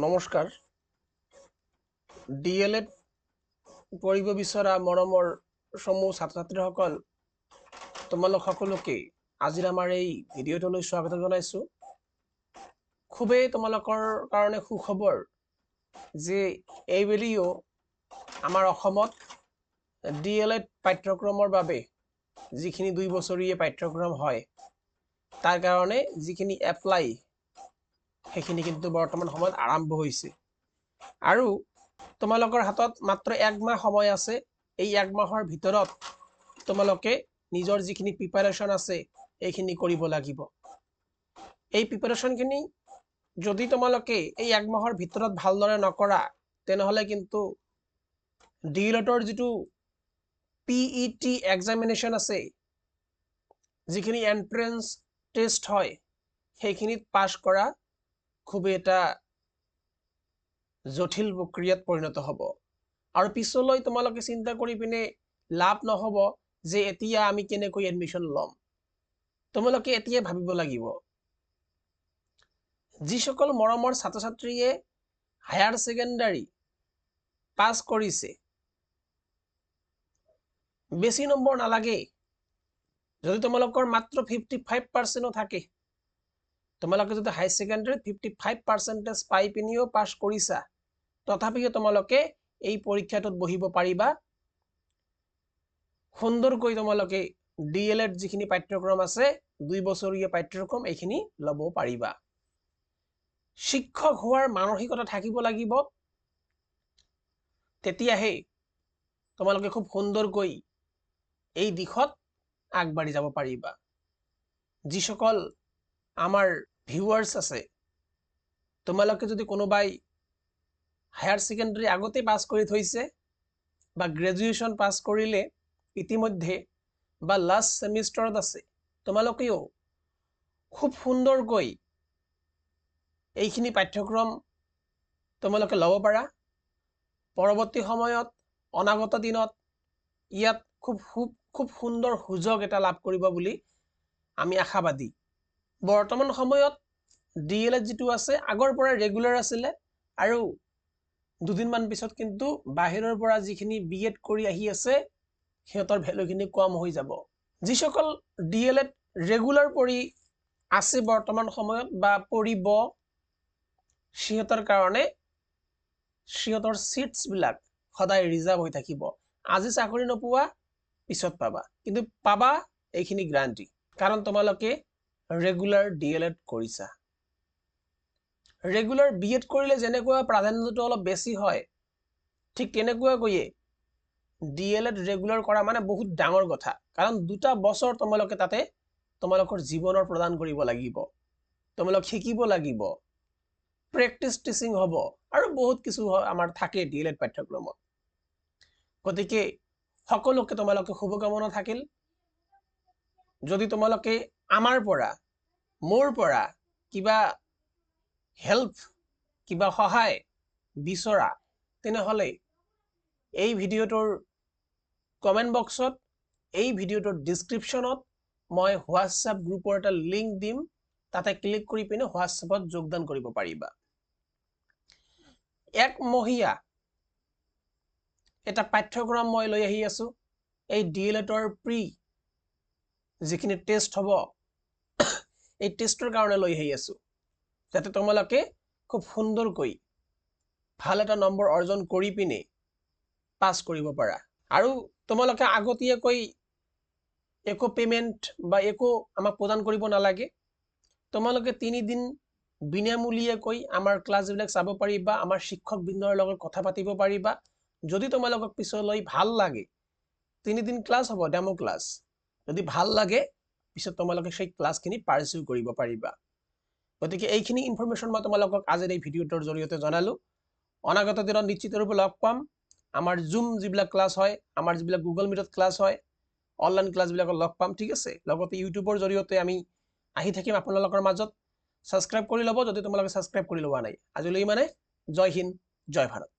নমস্কাৰ ডিএলএড পঢ়িব বিচৰা মৰমৰ সমূহ ছাত্ৰ ছাত্ৰীসকল তোমালোক সকলোকে আজিৰ আমাৰ এই ভিডিঅ'টোলৈ স্বাগত জনাইছো। খুবেই তোমালোকৰ কাৰণে সুখবৰ যে এইবেলিও আমাৰ অসমত ডিএলএড পাঠ্যক্ৰমৰ বাবে যিখিনি 2 বছৰীয়া পাঠ্যক্ৰম হয় তাৰ কাৰণে যিখিনি এপ্লাই সেইখিনি কিন্তু বৰ্তমান সময়ত আৰম্ভ হৈছে আৰু তোমালোকৰ হাতত মাত্ৰ 1 মাহ সময় আছে। এই 1 মাহৰ ভিতৰত তোমালোকে নিজৰ যিখিনি প্ৰিপাৰেচন আছে এইখিনি কৰিব লাগিব। এই প্ৰিপাৰেচনখিনি যদি তোমালোকে এই 1 মাহৰ ভিতৰত ভালদৰে নকৰা তেনেহলে কিন্তু ডিএলএডৰ যিটো পিইটি এক্সামিনেশ্যন আছে যিখিনি এন্ট্ৰেন্স টেষ্ট হয় সেইখিনিত পাছ কৰা খুব এটা জটিল প্ৰক্ৰিয়াত পৰিণত হ'ব আৰু পিছলৈ তোমালোকে চিন্তা কৰি পিনে লাভ নহব যে এতিয়া আমি কেনেকৈ এডমিশন লম। তোমালোকে এতিয়া ভাবিব লাগিব যিসকল মৰমৰ ছাত্ৰ ছাত্ৰীয়ে হায়াৰ সেকেন্ডাৰী পাছ কৰিছে বেছি নম্বৰ নালাগে। যদি তোমালোকৰ মাত্ৰ 55% থাকে তোমালোকে যদি হাই সেকেন্ডাৰীত 55% পাই পিনিও পাছ কৰিছা তথাপিও তোমালোকে এই পৰীক্ষাটোত বহিব পাৰিবা। সুন্দৰকৈ তোমালোকে ডিএলএড যিখিনি পাঠ্যক্ৰম আছে 2 বছৰীয়া পাঠ্যক্ৰম এইখিনি ল'ব পাৰিবা। শিক্ষক হোৱাৰ মানসিকতা থাকিব লাগিব, তেতিয়াহে তোমালোকে খুব সুন্দৰকৈ এই দিশত আগবাঢ়ি যাব পাৰিবা। যিসকল আমাৰ ভিউৱাৰ্স আছে তোমালোকে যদি কোনোবাই হায়াৰ সেকেন্ডাৰী আগতে পাছ কৰি থৈছে বা গ্ৰেজুৱেশ্যন পাছ কৰিলে ইতিমধ্যে বা লাষ্ট সেমিষ্টাৰত আছে তোমালোকেও খুব সুন্দৰকৈ এইখিনি পাঠ্যক্ৰম তোমালোকে ল'ব পাৰা। পৰৱৰ্তী সময়ত অনাগত দিনত ইয়াত খুব সুন্দৰ সুযোগ এটা লাভ কৰিব বুলি আমি আশাবাদী। বৰ্তমান সময়ত ডিএলএড যিটো আছে আগৰ পৰা ৰেগুলাৰ আছিলে আৰু দুদিনমান পিছত কিন্তু বাহিৰৰ পৰা যিখিনি বিএড কৰি আহি আছে সিহঁতৰ ভ্যালুখিনি কম হৈ যাব। যিসকল ডিএলএড ৰেগুলাৰ পঢ়ি আছে বৰ্তমান সময়ত বা পঢ়িব সিহঁতৰ কাৰণে সিহঁতৰ সিটস বিলাক সদায় ৰিজাৰ্ভ হৈ থাকিব। আজি চাকৰি নোপোৱা পিছত পাবা, কিন্তু পাবা এইখিনি গ্যাৰান্টি, কাৰণ তোমালোকে ৰেগুলাৰ ডিএলএড কৰিছা। ৰেগুলাৰ বিএড কৰিলে যেনেকুৱা প্ৰাধান্যটো অলপ বেছি হয় ঠিক তেনেকুৱাকৈয়ে ডিএলএড ৰেগুলাৰ কৰা মানে বহুত ডাঙৰ কথা, কাৰণ 2টা বছৰ তোমালোকে তাতে তোমালোকৰ জীৱনৰ প্ৰদান কৰিব লাগিব, তোমালোক শিকিব লাগিব, প্ৰেক্টিস টিচিং হ'ব আৰু বহুত কিছু আমাৰ থাকে ডিএলএড পাঠ্যক্ৰমত। গতিকে সকলোকে তোমালোকে শুভকামনা থাকিল। যদি তোমালোকে আমাৰ পৰা মোৰ পৰা কিবা হেল্প কিবা সহায় বিচৰা তেনেহলে এই ভিডিঅ'টোৰ কমেন্ট বক্সত এই ভিডিঅ'টোৰ ডেসক্ৰিপশনত মই হোৱাটসএপ গ্ৰুপৰ এটা লিংক দিম, তাতে ক্লিক কৰি পিনে হোৱাটসএপত যোগদান কৰিব পাৰিবা। একমহীয়া এটা পাঠ্যক্ৰম মই লৈ আহি আছো। এই ডিএলএডৰ প্ৰি যিখিনি টেষ্ট হ'ব এই টেষ্টৰ কাৰণে লৈ আহি আছো, যাতে তোমালোকে খুব সুন্দৰকৈ ভাল এটা নম্বৰ অৰ্জন কৰি পিনে পাছ কৰিব পাৰা। আৰু তোমালোকে আগতীয়াকৈ একো পেমেন্ট বা একো আমাক প্ৰদান কৰিব নালাগে। তোমালোকে 3 দিন বিনামূলীয়াকৈ আমাৰ ক্লাছবিলাক চাব পাৰিবা, আমাৰ শিক্ষকবৃন্দৰ লগত কথা পাতিব পাৰিবা। যদি তোমালোকক পিছলৈ ভাল লাগে 3 দিন ক্লাছ হ'ব, ডেমো ক্লাছ, যদি ভাল লাগে পিছত তোমালোকে সেই ক্লাছখিনি পাৰ্সিউ কৰিব পাৰিবা। গতিকে এইখিনি ইনফৰমেশ্যন মই তোমালোকক আজিৰ এই ভিডিঅ'টোৰ জৰিয়তে জনালো। অনাগত দিনত নিশ্চিতৰূপে লগ পাম। আমাৰ জুম যিবিলাক ক্লাছ হয়, আমাৰ যিবিলাক গুগল মিটত ক্লাছ হয়, অনলাইন ক্লাছবিলাকত লগ পাম, ঠিক আছে। লগতে ইউটিউবৰ জৰিয়তে আমি আহি থাকিম আপোনালোকৰ মাজত। সাবস্ক্ৰাইব কৰি ল'ব যদি তোমালোকে সাবস্ক্ৰাইব কৰি লোৱা নাই। আজিলৈ মানে জয় হিন্দ, জয় ভাৰত।